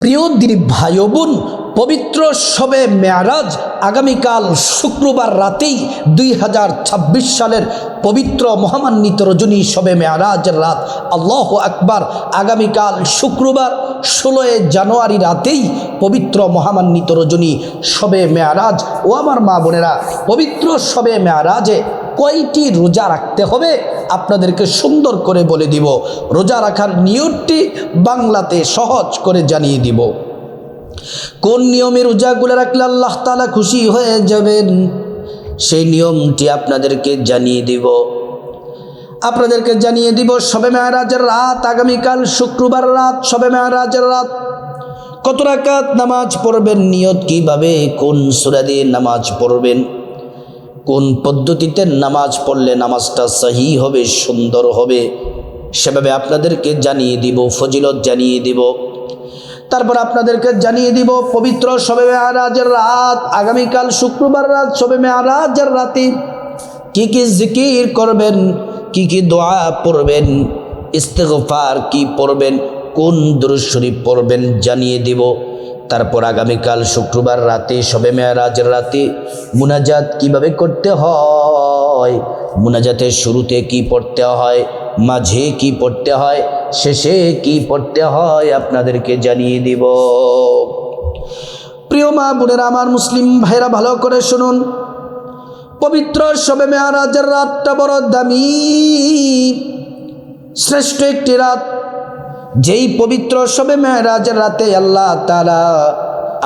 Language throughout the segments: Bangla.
প্রিয় দিনী ভাই ও বোন, পবিত্র শবে মেয়ারাজ আগামীকাল শুক্রবার রাতেই 2026 সালের পবিত্র মহামান্বিত রজনী শবে মেয়ারাজের রাত। আল্লাহু আকবার। আগামীকাল শুক্রবার 16 জানুয়ারি রাতেই পবিত্র মহামান্বিত রজনী শবে মেয়ারাজ। ও আমার মা বোনেরা, পবিত্র শবে মেয়ারাজে কয়টি রোজা রাখতে হবে আপনাদেরকে সুন্দর করে বলে দিব। রোজা রাখার নিয়মটি বাংলাতে সহজ করে জানিয়ে দিব। কোন নিয়মে রোজাগুলো রাখলে আল্লাহ তাআলা খুশি হয়ে যাবেন সেই নিয়মটি আপনাদেরকে জানিয়ে দিব। শবে মেয়ারাজের রাত আগামীকাল শুক্রবার রাত, শবে মেয়ারাজের রাত কত রাকাত নামাজ পড়বেন, নিয়ত কিভাবে, কোন সূরা দিয়ে নামাজ পড়বেন, কোন পদ্ধতিতে নামাজ পড়লে নামাজটা সহি হবে, সুন্দর হবে, সেভাবে আপনাদেরকে জানিয়ে দিব, ফজিলত জানিয়ে দিব। তারপর আপনাদেরকে জানিয়ে দিব পবিত্র শবে মেয়ারাজের রাত আগামীকাল শুক্রবার রাত, শবে মেয়ারাজের রাতে কি কি জিকির করবেন, কি কি দোয়া পড়বেন, ইস্তেগফার কি পড়বেন, কোন দুরূদ শরীফ পড়বেন জানিয়ে দিব। তারপর আগামীকাল শুক্রবার রাতে শবে মেয়ারাজের রাতে মুনাজাত কিভাবে করতে হয়, মুনাজাতের শুরুতে কি পড়তে হয়, মাঝে কি পড়তে হয়, শেষে কি পড়তে হয় আপনাদেরকে জানিয়ে দিব। প্রিয় মা বোনেরা, আমার মুসলিম ভাইরা ভালো করে শুনুন। পবিত্র শবে মেয়ারাজের রাতটা বড় দামি, শ্রেষ্ঠ একটি রাত। যেই পবিত্র শবে মেয়ারাজের রাতে আল্লাহ তাআলা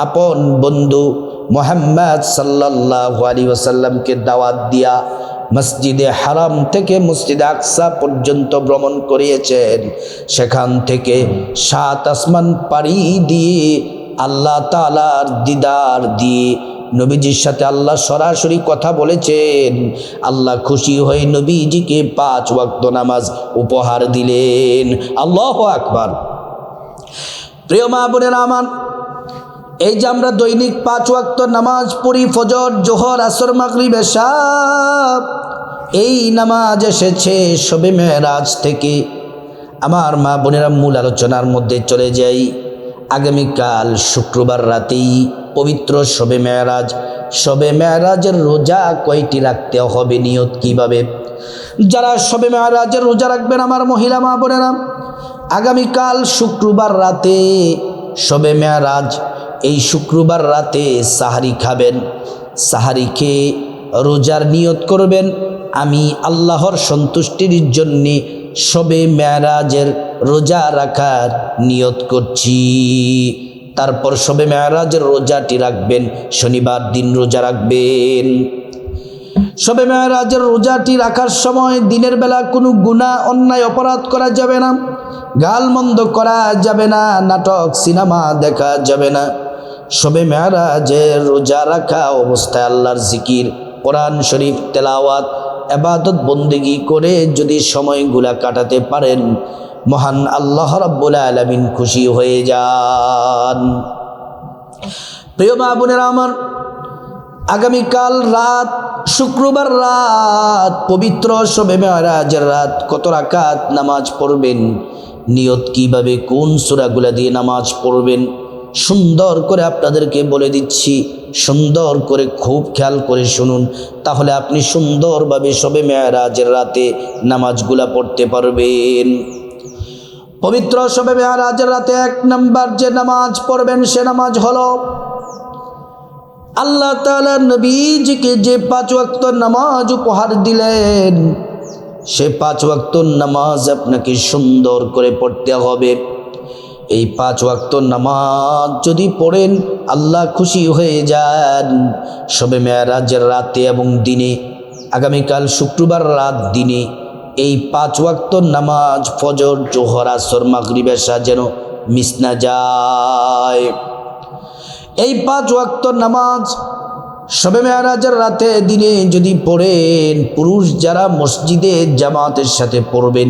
আপন বন্ধু মুহাম্মদ সাল্লাল্লাহু আলাইহি ওয়াসাল্লামকে দাওয়াত দিয়া মসজিদে হারাম থেকে মসজিদে আকসা পর্যন্ত ভ্রমণ করিয়েছেন। সেখান থেকে 7 আসমান পাড়ি দিয়ে আল্লাহ তাআলার দিদার দিয়ে নবীজির সাথে আল্লাহ সরাসরি কথা বলেছেন। আল্লাহ খুশি হয়ে নবীজিকে 5 ওয়াক্ত নামাজ উপহার দিলেন। আল্লাহু আকবার। প্রিয় মা বোনেরা আমার, এই যে আমরা দৈনিক 5 ওয়াক্ত নামাজ পড়ি, ফজর, জোহর, আসর, মাগরিব, এশা, এই নামাজ এসেছে শবে মেয়ারাজ থেকে। আমার মা বোনেরা, মূল আলোচনার মধ্যে চলে যাই। আগামীকাল শুক্রবার রাতেই পবিত্র শবে মেয়ারাজ। শবে মেয়ারাজের রোজা কয়টি রাখতে হবে, নিয়ত কিভাবে। যারা শবে মেয়ারাজের রোজা রাখবেন আমার মহিলা মা বোনেরা, আগামীকাল শুক্রবার রাতে শবে মেয়ারাজ, এই শুক্রবার রাতে সাহারি খাবেন। সাহারি খেয়ে রোজার নিয়ত করবেন, আমি আল্লাহর সন্তুষ্টির জন্যে শবে মেয়ারাজের রোজা রাখার নিয়ত করছি। তারপর শবে মেয়ারাজের রোজাটি রাখবেন, শনিবার দিন রোজা রাখবেন। শবে মেয়ারাজের রোজাটি রাখার সময় দিনের বেলা কোনো গুনাহ, অন্যায়, অপরাধ করা যাবে না, গালমন্দ করা যাবে না, নাটক, সিনেমা দেখা যাবে না। শবে মেয়ারাজের রোজা রাখা অবস্থায় আল্লাহর জিকির, কোরআন শরীফ তেলাওয়াত, ইবাদত বন্দেগী করে যদি সময়গুলা কাটাতে পারেন, মহান আল্লাহ রাব্বুল আলামিন খুশি হয়ে যান। প্রিয় মা বোনেরা আমার, আগামীকাল রাত শুক্রবার রাত পবিত্র শবে মেয়ারাজের রাত কত রাকাত নামাজ পড়বেন, নিয়ত কিভাবে, কোন সূরাগুলা দিয়ে নামাজ পড়বেন, সুন্দর করে আপনাদেরকে বলে দিচ্ছি। সুন্দর করে খুব খেয়াল করে শুনুন, তাহলে আপনি সুন্দরভাবে শবে মেয়ারাজের রাতে নামাজগুলা পড়তে পারবেন। পবিত্র শবে মেয়ারাজের রাতে 1 নাম্বার যে নামাজ পড়বেন সে নামাজ হলো, আল্লাহ তাআলা নবীজিকে যে 5 ওয়াক্ত নামাজ উপহার দিলেন, সে 5 ওয়াক্ত নামাজ আপনাকে সুন্দর করে পড়তে হবে। এই 5 ওয়াক্ত নামাজ যদি পড়েন আল্লাহ খুশি হয়ে যান। শবে মেয়ারাজের রাতে এবং দিনে, আগামীকাল শুক্রবার রাত দিনে এই 5 ওয়াক্ত নামাজ ফজর, জোহর, আসর, মাগরিব, এশা যেন মিস না যায়। এই 5 ওয়াক্ত নামাজ শবে মেয়ারাজের রাতে দিনে যদি পড়েন, পুরুষ যারা মসজিদে জামাতের সাথে পড়বেন,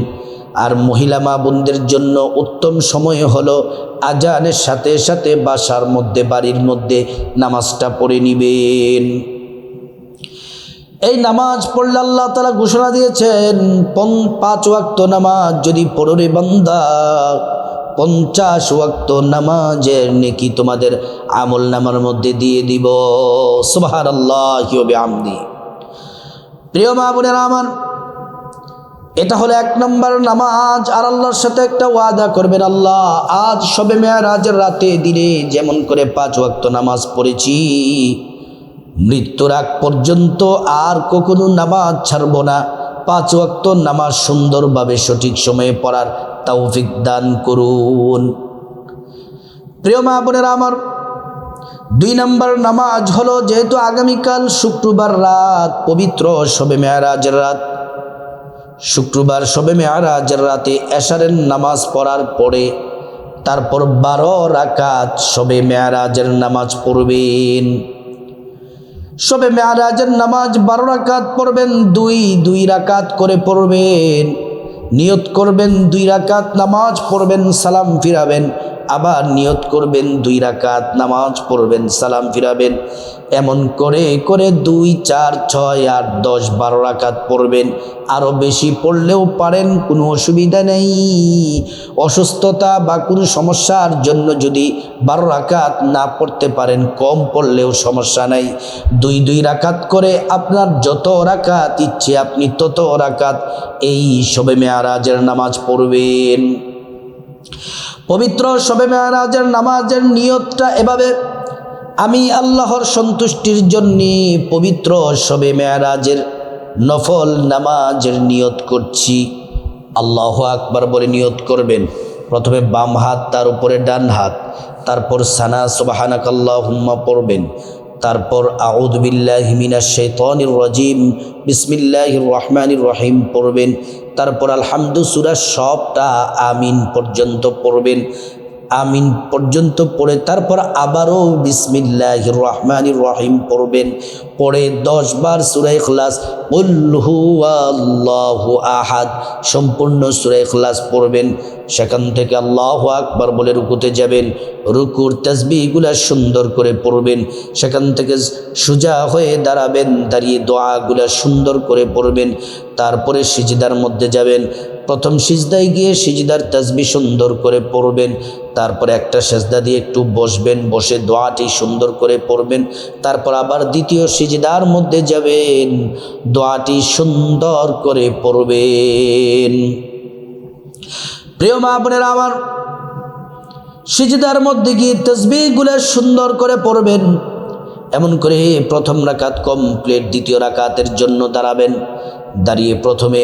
আর মহিলা মা বোনদের জন্য উত্তম সময় হলো আজানের সাথে সাথে বাসার মধ্যে, বাড়ির মধ্যে নামাজটা পড়ে নেবেন। এই নামাজ পড়লে আল্লাহ তাআলা ঘোষণা দিয়েছেন, 5 ওয়াক্ত নামাজ যদি পড়ে বান্দা, 50 ওয়াক্ত নামাজের নেকি তোমাদের আমল নামার মধ্যে দিয়ে দিব। সুবহানাল্লাহি ওয়া বিহামদি। প্রিয় মা বোনেরা আমার, এটা হলো 1 নম্বর নামাজ। আর আল্লাহর সাথে একটা ওয়াদা করবেন, আল্লাহ আজ শবে মেরাজের রাতে দিনে যেমন করে 5 ওয়াক্ত নামাজ পড়েছি, মৃত্যুর আগ পর্যন্ত আর কখনো নামাজ ছাড়ব না। 5 ওয়াক্ত নামাজ সুন্দরভাবে সঠিক সময়ে পড়ার তৌফিক দান করুন। প্রিয় মা বোনেরা আমার, 2 নম্বর নামাজ হলো, যেহেতু আগামীকাল শুক্রবার রাত, পবিত্র শবে মেরাজের রাত, শুক্রবার শবে মেরাজের রাতে এশারের নামাজ পড়ার পরে তারপর 12 রাকাত শবে মেরাজের নামাজ পড়বেন। শবে মেরাজের নামাজ 12 রাকাত পড়বেন, 2 রাকাত করে পড়বেন। নিয়ত করবেন 2 রাকাত নামাজ পড়বেন, সালাম ফিরাবেন। আবার নিয়ত করবেন 2 রাকাত নামাজ পড়বেন, সালাম ফিরাবেন। এমন করে করে 2, 4, 6, 8, 10, 12 রাকাত পড়বেন। আরও বেশি পড়লেও পারেন, কোনো অসুবিধা নেই। অসুস্থতা বা কোনো সমস্যার জন্য যদি 12 রাকাত না পড়তে পারেন, কম পড়লেও সমস্যা নাই। 2 রাকাত করে আপনার যত রাকাত ইচ্ছে আপনি তত রাকাত এই শবে মেরাজের নামাজ পড়বেন। পবিত্র শবে মেরাজের নামাজের নিয়তটা এভাবে, আমি আল্লাহর সন্তুষ্টির জন্যে পবিত্র শবে মেরাজের নফল নামাজের নিয়ত করছি। আল্লাহু আকবার বলে নিয়ত করবেন। প্রথমে বাম হাত, তার উপরে ডান হাত, তারপর সানা সুবহানাকাল্লাহুম্মা পড়বেন, তারপর আউযু বিল্লাহি মিনাশ শাইতানির রাজিম বিসমিল্লাহির রহমানির রহিম পড়বেন, তারপর আলহামদু সূরা সবটা আমিন পর্যন্ত পড়বেন। আমিন পর্যন্ত পড়ে তারপর আবারও বিসমিল্লাহির রহমানির রহিম পড়বেন। পড়ে 10 বার সূরা ইখলাস, কুল হুয়াল্লাহু আহাদ সম্পূর্ণ সূরা ইখলাস পড়বেন। সেখান থেকে আল্লাহু আকবার বলে রুকুতে যাবেন। রুকুর তাসবিহগুলো সুন্দর করে পড়বেন। সেখান থেকে সোজা হয়ে দাঁড়াবেন, দাঁড়িয়ে দোয়াগুলো সুন্দর করে পড়বেন। তারপরে সিজদার মধ্যে যাবেন। প্রথম সিজদায় গিয়ে সিজদার তাসবিহ সুন্দর করে পড়বেন। তারপরে একটা সেজদা দিয়ে একটু বসবেন, বসে দোয়াটি সুন্দর করে পড়বেন। তারপর আবার দ্বিতীয় সিজদার মধ্যে যাবেন, দোয়াটি সুন্দর করে পড়বেন। প্রিয় মা বোনেরা আমার, সিজদার মধ্যে গিয়ে তাসবিহগুলো সুন্দর করে পড়বেন। এমন করে প্রথম রাকাত কমপ্লিট। দ্বিতীয় রাকাতের জন্য দাঁড়াবেন। দাঁড়িয়ে প্রথমে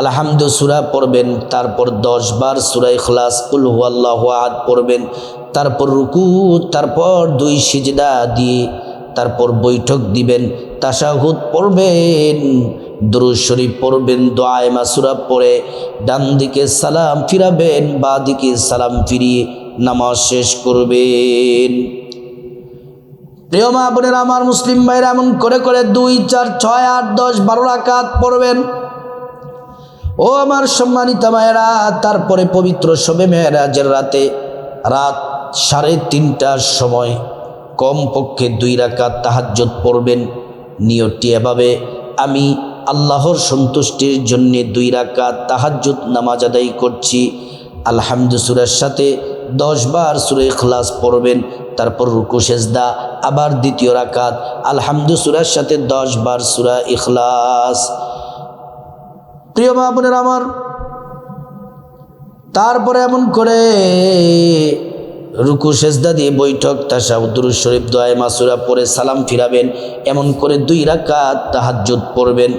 আলহামদু সূরা পড়বেন, তারপর 10 বার সূরা ইখলাস কুল হুয়াল্লাহু আহাদ পড়বেন। তারপর রুকু, তারপর 2 সিজদা দিয়ে তারপর বৈঠক দিবেন, তাশাহুদ পড়বেন, দুরূদ শরীফ পড়বেন, দোয়ায়ে মাসুরা পড়ে ডান দিকে সালাম ফিরাবেন, বাঁ দিকে সালাম ফিরিয়ে নামাজ শেষ করবেন। প্রিয় মা বোনেরা আমার, মুসলিম ভাইরা, এমন করে করে 2, 4, 6, 8, 10, 12 রাকাত পড়বেন। ও আমার সম্মানিত মায়েরা, তারপরে পবিত্র শবে মেরাজের রাতে রাত 3:30টার সময় কমপক্ষে 2 রাকাত তাহাজ্জুদ পড়বেন। নিয়তটি এভাবে, আমি আল্লাহর সন্তুষ্টির জন্য 2 রাকাত তাহাজ্জুদ নামাজ আদায় করছি। আলহামদু সূরার সাথে 10 বার সূরা ইখলাস পড়বেন। তারপর রুকু সেজদা, আবার দ্বিতীয় রাকাত আলহামদু সূরার সাথে 10 বার সূরা ইখলাস। প্রিয় মা বোনেরা আমার, তারপরে এমন করে রুকু সেজদা দিয়ে বৈঠক, তাশাহুদ, দুরূদ শরীফ, দোয়ায়ে মাসুরা পড়ে সালাম ফিরাবেন। এমন করে 2 রাকাত তাহাজ্জুদ পড়বেন।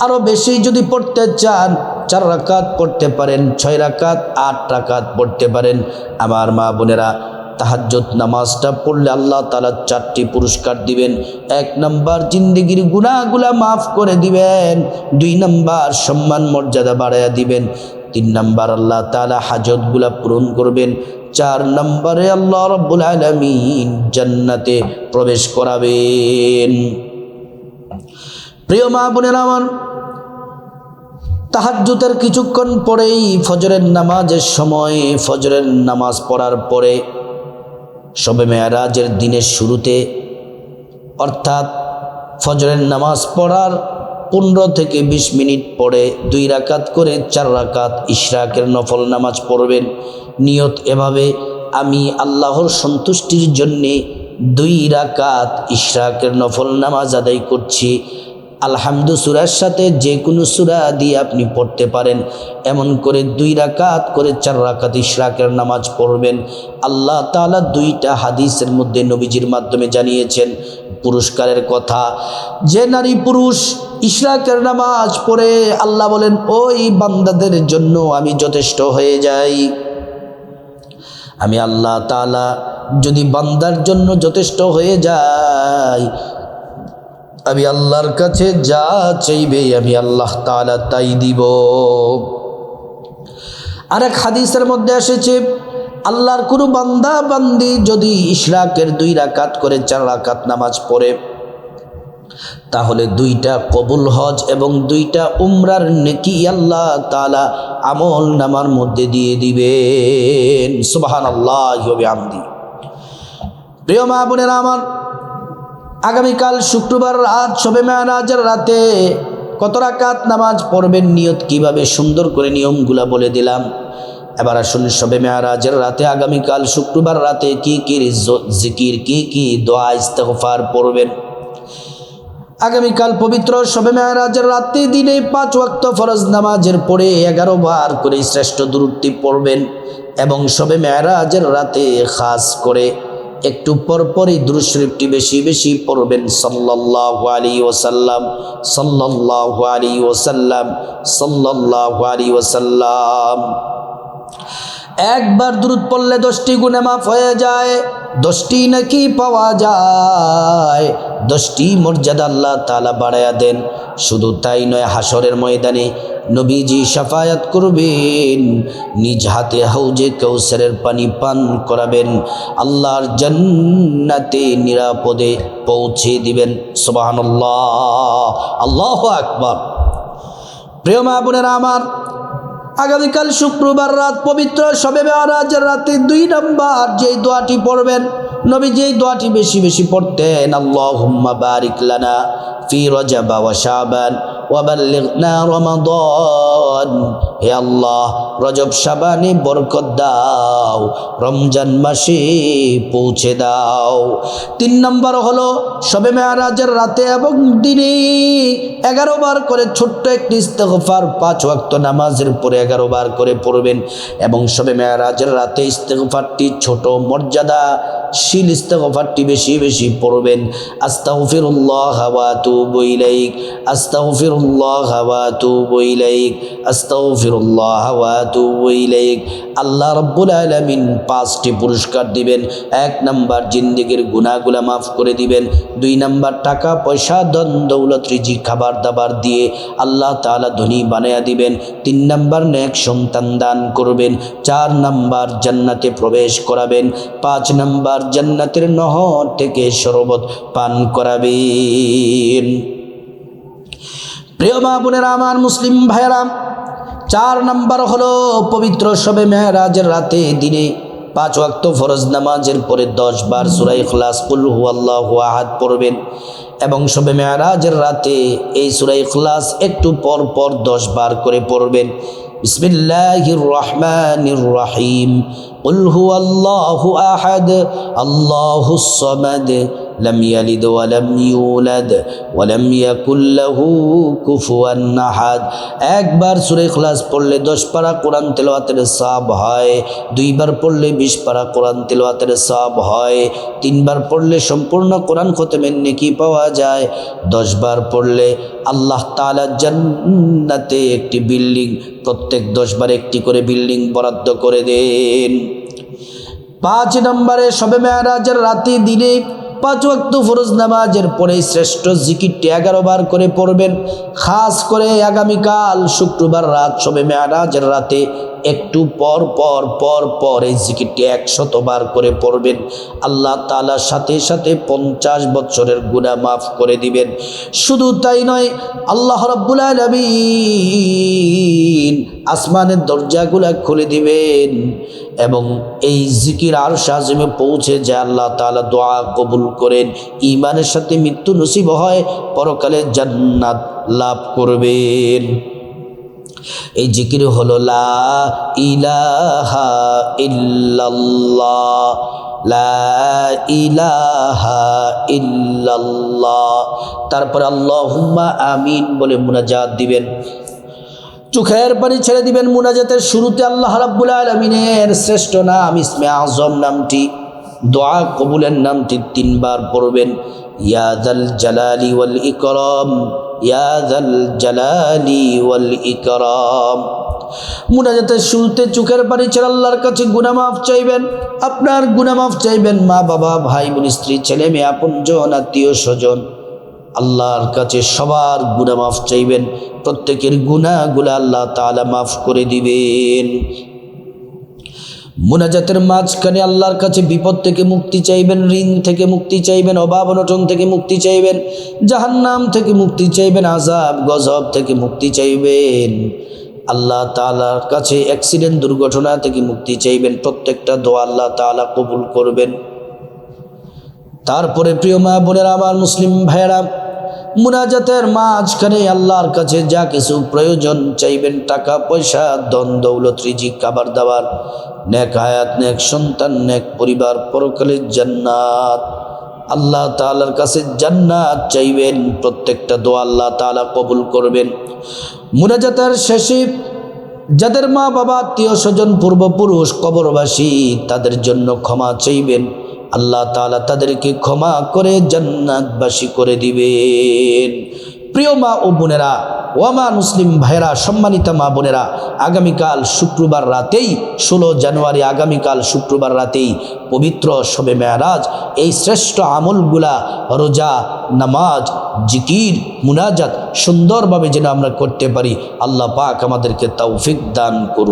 আরও বেশি যদি পড়তে চান 4 রাকাত পড়তে পারেন, 6 রাকাত, 8 রাকাত পড়তে পারেন। আমার মা বোনেরা, তাহাজ্জুদ নামাজটা পড়লে আল্লাহ তাআলা 4টি পুরস্কার দিবেন। 1 নম্বর, জিন্দেগির গুনাহগুলা মাফ করে দিবেন। 2 নম্বর, সম্মান মর্যাদা বাড়ায়া দিবেন। 3 নম্বর, আল্লাহ তাআলা হাজতগুলা পূরণ করবেন। 4 নম্বরে আল্লাহ রাব্বুল আলামিন জান্নাতে প্রবেশ করাবেন। প্রিয় মা বোনেরা আমার, তাহাজ্জুদের কিছুক্ষণ পরেই ফজরের নামাজের সময়, ফজরের নামাজ পড়ার পরে শবে মেরাজের দিনের শুরুতে, অর্থাৎ ফজরের নামাজ পড়ার 15 থেকে 20 মিনিট পরে 2 রাকাত করে 4 রাকাত ইশরাকের নফল নামাজ পড়বেন। নিয়ত এভাবে, আমি আল্লাহর সন্তুষ্টির জন্যে 2 রাকাত ইশরাকের নফল নামাজ আদায় করছি। আলহামদু সূরার সাথে যে কোনো সূরা দিয়ে আপনি পড়তে পারেন। এমন করে 2 রাকাত করে 4 রাকাত ইশরাকের নামাজ পড়বেন। আল্লাহ তাআলা 2টা হাদিসের মধ্যে নবীজির মাধ্যমে জানিয়েছেন পুরস্কারের কথা। যে নারী পুরুষ ইশরাকের নামাজ পড়ে, আল্লাহ বলেন ওই বান্দাদের জন্য আমি যথেষ্ট হয়ে যাই। আমি আল্লাহ তাআলা যদি বান্দার জন্য যথেষ্ট হয়ে যাই, আমি আল্লাহর কাছে যা চাইবে আমি আল্লাহ তাআলা তাই দিব। আরেক হাদিসের মধ্যে এসেছে, আল্লাহর কোনো বান্দা বান্দি যদি ইশরাকের 2 রাকাত করে 4 রাকাত নামাজ পড়ে, তাহলে 2টা কবুল হজ এবং 2টা উমরার নেকি আল্লাহ তাআলা আমল নামার মধ্যে দিয়ে দিবেন। সুবহানাল্লাহি ওয়া বিহামদি। প্রিয় মা বোনেরা আমার, আগামীকাল শুক্রবার রাত শবে মেরাজের রাতে কত রাকাত নামাজ পড়বেন, নিয়ত কিভাবে, সুন্দর করে নিয়মগুলা বলে দিলাম। এবার আসুন শবে মেরাজের রাতে আগামীকাল শুক্রবার রাতে কি কি জিকির, কি কি দোয়া ইস্তেগফার পড়বেন। আগামীকাল পবিত্র শবে মেরাজের রাতে দিনে 5 ওয়াক্ত ফরজ নামাজের পরে 11 বার করে শ্রেষ্ঠ দুরূদটি পড়বেন এবং শবে মেরাজের রাতে খাস করে একটু পরপরই দুরূদ শরীফটি বেশি বেশি পড়বেন। সাল্লাল্লাহু আলাইহি ওয়াসাল্লাম, সাল্লাল্লাহু আলাইহি ওয়াসাল্লাম, সাল্লাল্লাহু আলাইহি ওয়াসাল্লাম। একবার দুরূদ পড়লে 10টি গুনাহ মাফ হয়ে যায়, 10টি নেকি পাওয়া যায়, 10টি মর্যাদা আল্লাহ তাআলা বাড়ায়া দেন। শুধু তাই নয়, হাসরের ময়দানে নবীজি শাফায়াত করবেন, নিজ হাতে হাউজে কাউসারের পানি পান করাবেন, আল্লাহর জান্নাতে নিরাপদে পৌঁছে দিবেন। সুবহানাল্লাহ, আল্লাহু আকবার। প্রিয় মা বোনেরা আমার, আগামীকাল শুক্রবার রাত পবিত্র শবে মেরাজের রাতে 2 নম্বর যে দোয়াটি পড়বেন, নবী যেই দোয়াটি বেশি বেশি পড়তেন, আল্লাহুম্মা বারিক লানা ফি রজব ওয়া শাবান ওয়া বাল্লিগনা রমাদান। হে আল্লাহ, রজব শাবানে বরকত দাও, রমজান মাসে পৌঁছে দাও। 3 নম্বর হলো শবে মেরাজের রাতে এবং দিনে 11 বার করে ছোট্ট একটি ইস্তেগফার 5 ওয়াক্ত নামাজের পরে 11 বার করে পড়বেন এবং শবে মেরাজের রাতে ইস্তেগফারটি ছোট মর্যাদাশীল ইস্তেগফারটি বেশি বেশি পড়বেন। আস্তাগফিরুল্লাহ ওয়া আতুবু ইলাইক, আস্তাগফিরুল্লাহ ওয়া আতুবু ইলাইক, আস্তাগফিরুল্লাহ ওয়া আতুবু ইলাইক। আল্লাহ রাব্বুল আলামিন 5টি পুরস্কার দিবেন। 1 নাম্বার জিন্দেগির গুনাহগুলা মাফ করে দিবেন। 2 নাম্বার টাকা পয়সা ধন দৌলত রিজিক খাবার দাবার দিয়ে আল্লাহ তাআলা ধনী বানায়া দিবেন। 3 নাম্বার নেক সন্তান দান করবেন। 4 নাম্বার জান্নাতে প্রবেশ করাবেন। 5 নাম্বার জান্নাতের নহর থেকে শরবত পান করাবেন। প্রিয় মা বোনেরা আমার, মুসলিম ভাইয়েরা, 4 নাম্বার হলো পবিত্র শবে মেরাজের রাতে দিনে 5 ওয়াক্ত ফরজ নামাজের পরে 10 বার সূরা ইখলাস, কুল হুয়াল্লাহু আহাদ পড়বেন এবং শবে মেরাজের রাতে এই সূরা ইখলাস একটু পর পর 10 বার করে পড়বেন। বিসমিল্লাহির রহমানির রহিম, কুল হুয়াল্লাহু আহাদ, আল্লাহুস সামাদ, লাম ইয়ালিদ ওয়া লাম ইউলাদ ওয়া লাম ইয়াকুল লাহু কুফুয়ান আহাদ। একবার সূরা ইখলাস পড়লে 10 পারা কোরআন তেলাওয়াতের সওয়াব হয়, 2 বার পড়লে 20 পারা কোরআন তেলাওয়াতের সওয়াব হয়, 3 বার পড়লে সম্পূর্ণ কোরআন খতমের নেকি পাওয়া যায়, 10 বার পড়লে আল্লাহ তাআলা জান্নাতে একটি বিল্ডিং, প্রত্যেক 10 বার একটি করে বিল্ডিং বরাদ্দ করে দেন। 5 নম্বরে শবে মেরাজের রাতে দিনে 5 ওয়াক্ত ফরজ নামাজের পরে শ্রেষ্ঠ জিকিরটি 11 বার করে পড়বেন। খাস করে আগামীকাল শুক্রবার রাত শবে মেরাজের রাতে একটু পর পর পর পর এই জিকিরটি 100 বার করে পড়বেন, আল্লাহ তাআলা সাথে সাথে 50 বছরের গুনাহ মাফ করে দিবেন। শুধু তাই নয়, আল্লাহ রাব্বুল আলামিন আসমানের দরজাগুলা খুলে দিবেন এবং এই জিকির আরশ আযিমে পৌঁছে যায় আল্লাহ তাআলা দোয়া কবুল করেন, ঈমানের সাথে মৃত্যু নসিব হয়, পরকালে জান্নাত লাভ করবেন। এই জিকির হলো লা ইলাহা ইল্লাল্লাহ, লা ইলাহা ইল্লাল্লাহ। তারপরে আল্লাহুম্মা আমিন বলে মুনাজাত দিবেন, চোখের পানি ছেড়ে দিবেন। মুনাজাতের শুরুতে আল্লাহ রাব্বুল আলামিনের শ্রেষ্ঠ নাম ইসমে আযম নামটি, দোয়া কবুলের নামটি 3 বার পড়বেন, ইয়া যাল জালালি ওয়াল ইকরাম, ইয়া যাল জালালি ওয়াল ইকরাম। মুনাজাতের শুরুতে চোখের পানি ছেড়ে আল্লাহর কাছে গুনাহ মাফ চাইবেন, আপনার গুনাহ মাফ চাইবেন, মা বাবা ভাই বোন স্ত্রী ছেলে মেয়ে আপনজন আত্মীয় স্বজন আল্লাহর কাছে সবার গুনাহ মাফ চাইবেন, প্রত্যেকের গুনাহগুলো আল্লাহ তাআলা মাফ করে দিবেন। মুনাজাতের মাঝখানে আল্লাহর কাছে বিপদ থেকে মুক্তি চাইবেন, ঋণ থেকে মুক্তি চাইবেন, অভাব অনটন থেকে মুক্তি চাইবেন, জাহান্নাম থেকে মুক্তি চাইবেন, আযাব গজব থেকে মুক্তি চাইবেন, আল্লাহ তাআলার কাছে অ্যাক্সিডেন্ট দুর্ঘটনা থেকে মুক্তি চাইবেন। প্রত্যেকটা দোয়া আল্লাহ তাআলা কবুল করবেন। তারপরে প্রিয় মা বোনেরা, আমার মুসলিম ভাইয়েরা, মুনাজাতের মাঝখানে আল্লাহর কাছে যা কিছু প্রয়োজন চাইবেন, টাকা পয়সা ধন দৌলত রিজিক খাবার দাবার, নেক হায়াত নেক সন্তান নেক পরিবার, পরকালের জান্নাত, আল্লাহ তাআলার কাছে জান্নাত চাইবেন। প্রত্যেকটা দোয়া আল্লাহ তাআলা কবুল করবেন। মুনাজাতের শেষে যাদের মা বাবা আত্মীয় স্বজন পূর্বপুরুষ কবরবাসী তাদের জন্য ক্ষমা চাইবেন, আল্লাহ তাআলা তাদেরকে ক্ষমা করে জান্নাতবাসী করে দিবেন। প্রিয় মা ও বোনেরা, ও আমার মুসলিম ভাইয়েরা, সম্মানিতা মা বোনেরা, আগামীকাল শুক্রবার রাতেই 16 জানুয়ারি আগামীকাল শুক্রবার রাতেই পবিত্র শবে মেরাজ, এই শ্রেষ্ঠ আমলগুলা রোজা, নামাজ, জিকির, মুনাজাত সুন্দরভাবে যেন আমরা করতে পারি, আল্লাহ পাক আমাদেরকে তৌফিক দান করুন।